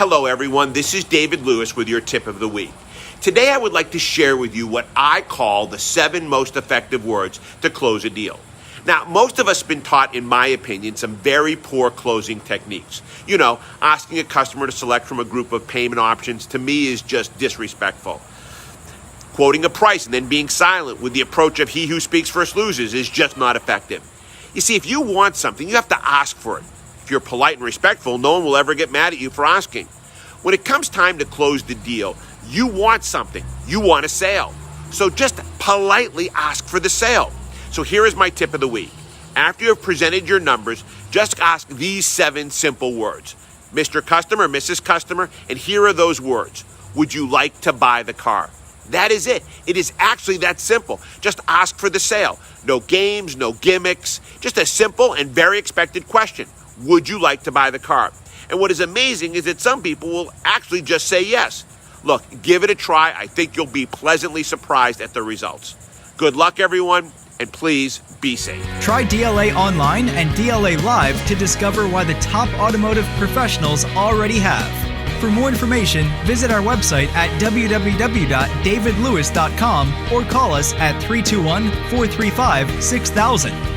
Hello everyone, this is David Lewis with your tip of the week. Today I would like to share with you what I call the 7 most effective words to close a deal. Now, most of us have been taught, in my opinion, some very poor closing techniques. You know, asking a customer to select from a group of payment options to me is just disrespectful. Quoting a price and then being silent with the approach of he who speaks first loses is just not effective. You see, if you want something, you have to ask for it. If you're polite and respectful, no one will ever get mad at you for asking. When it comes time to close the deal, you want something. You want a sale. So just politely ask for the sale. So here is my tip of the week. After you have presented your numbers, just ask these 7 simple words. Mr. Customer, Mrs. Customer, and here are those words. Would you like to buy the car? That is it. It is actually that simple. Just ask for the sale. No games, no gimmicks. Just a simple and very expected question. Would you like to buy the car? And what is amazing is that some people will actually just say yes. Look, give it a try. I think you'll be pleasantly surprised at the results. Good luck, everyone, and please be safe. Try DLA Online and DLA Live to discover why the top automotive professionals already have. For more information, visit our website at www.davidlewis.com or call us at 321-435-6000.